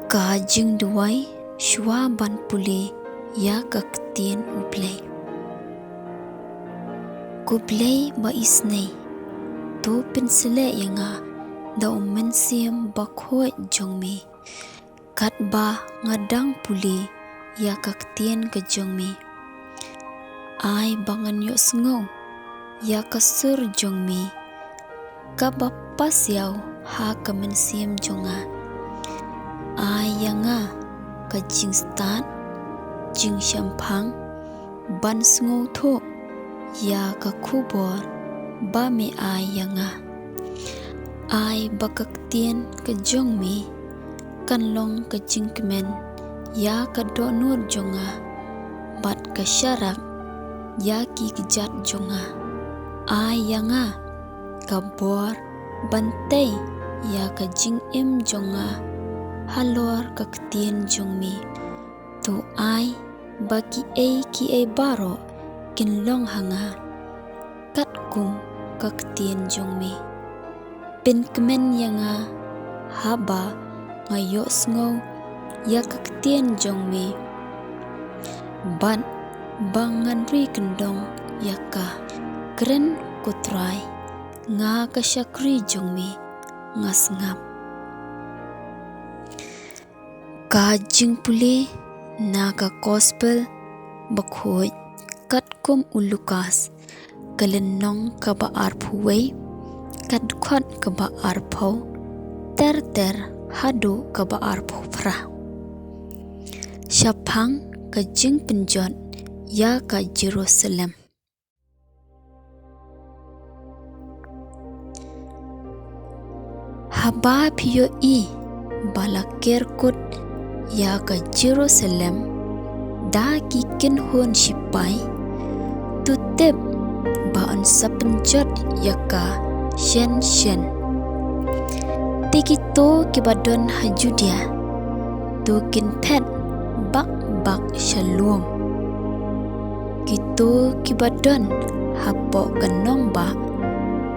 Ka jing duwai shwa ban pule ya ka ktien ublei. Kublei ba isnei to pensele yanga da mensiam bakhoi jongmi kat ba ngadang pule ya ka ktien ka jongmi. Ai bangan yo sngo ya ka sur jongmi ka ba pas yau ha ka mensiam jonga. Ai yanga ka jing stat jing shampang ban sngo tho ya ka khubor ba me ai yanga. Ai bakak tien ka jongmi kan long ka jingkmen ya ka do nur jonga bat ka syarak ya ki kejat jonga. Ai yanga ka bor bantai ya ka jing im jonga halor ka ktien jongmi. Tu ai baki ki baro kin long hanga kat kum ka ktien jongmi. Pin kemen yanga haba ngayo sngo ya ka ktien jongmi. Ban bangan ri kendong ya ka keren kutrai nga ka syakri jongmi ngas ngap. Ka jing pule na ka gospel bakhoi kat kum Lukas kalenong ka ba arpuwei kat khot ka ba arpau ter hadu ka ba arpau pra. Syapang ka jingpynjot ya ka Jerusalem. Haba piyo i bala kerkut ya ka Jerusalem da kikin hon sipai tutep ba on sapenjot ya ka shen tikito kibadon hajudia tukin pet bak shalom kito kibadon hapo kanong ba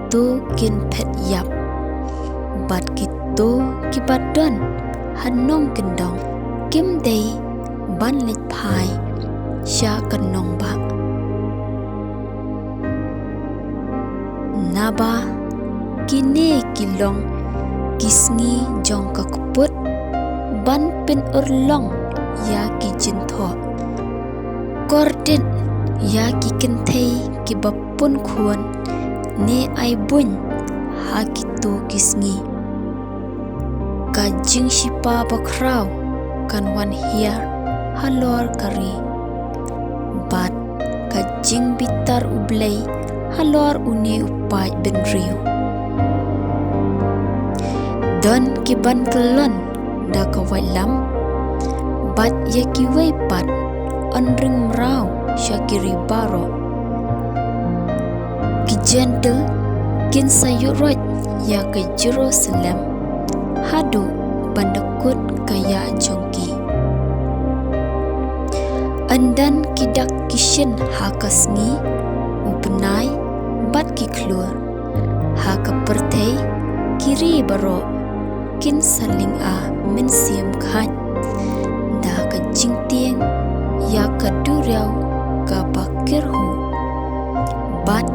tukin pet yap bat kito kibadon hanong kendong kim day ban lit pai sya kanong ba naba kini kilong kisngi jong ka kuput ban pin urlong ya ki jintho kordin ya ki kentei ki bapun khun ne ai bun ha ki to kisngi ka jing shipa bakraw kan wan hiar halor kari bat ka jing bitar ublei halor uni upai ben briew don kiban kelon da ka wailam bat ya ki wei pat onring mrau syakiri baro ki gentle kin sayurot ya ke Jerusalem hadu bandakut kaya jongki. Andan kidak kishin hakasngi upenai bat ki keluar haka pertei kiri baro kin saling a mensiam khat da ka jingtieng ya ka duriap ka bakirhu bat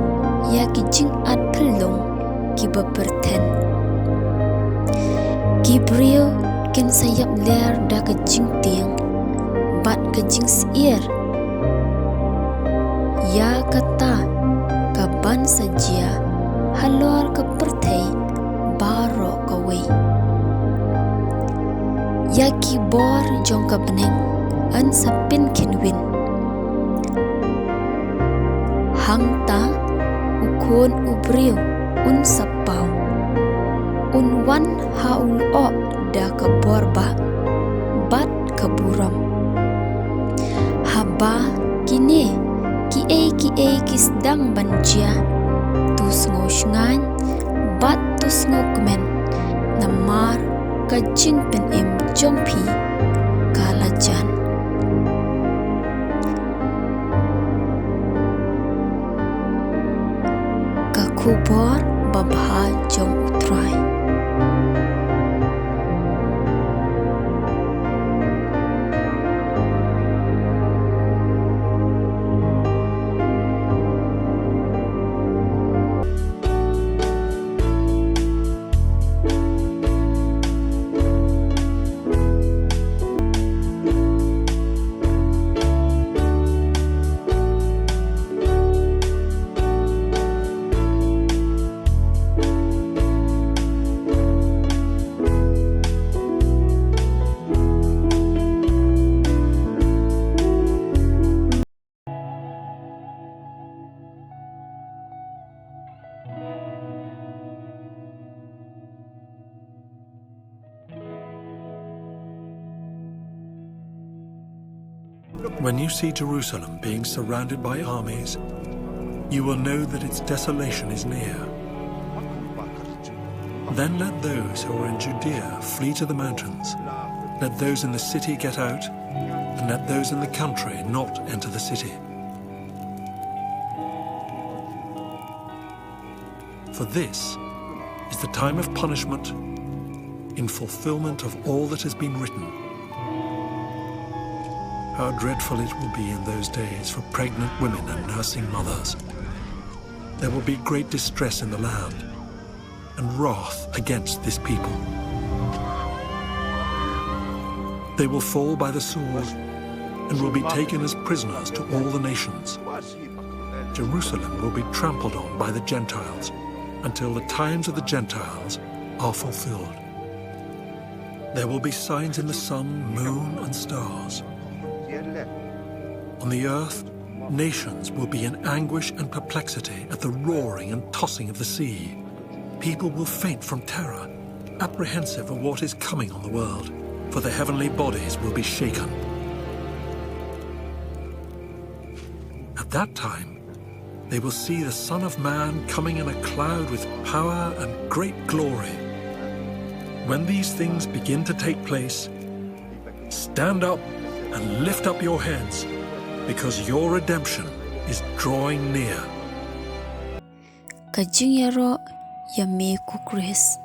ya ki jing at pelong ki baperten ki briew kin sayap ler da ka jingtieng bat ka jing sier ya kata ka ban sajia halor ka pertei baro ka wei ya ki bor jong ka beneng an sapin kinwin hangta ukon ubriu un sapau un wan haul o da ka borba bat ka buram haba kini ki kisdang banjia tu sngo shngan bat tu sngo kmen namar ka jingpen im jongpi kalajan ka kubor babha jong utrai When you see Jerusalem being surrounded by armies, you will know that its desolation is near. Then let those who are in Judea flee to the mountains. Let those in the city get out, and let those in the country not enter the city. For this is the time of punishment in fulfillment of all that has been written. How dreadful it will be in those days for pregnant women and nursing mothers. There will be great distress in the land and wrath against this people. They will fall by the sword and will be taken as prisoners to all the nations. Jerusalem will be trampled on by the Gentiles until the times of the Gentiles are fulfilled. There will be signs in the sun, moon, and stars. On the earth, nations will be in anguish and perplexity at the roaring and tossing of the sea. People will faint from terror, apprehensive of what is coming on the world, for the heavenly bodies will be shaken. At that time, they will see the Son of Man coming in a cloud with power and great glory. When these things begin to take place, stand up and lift up your heads, because your redemption is drawing near. Kajing yaro yami kukris.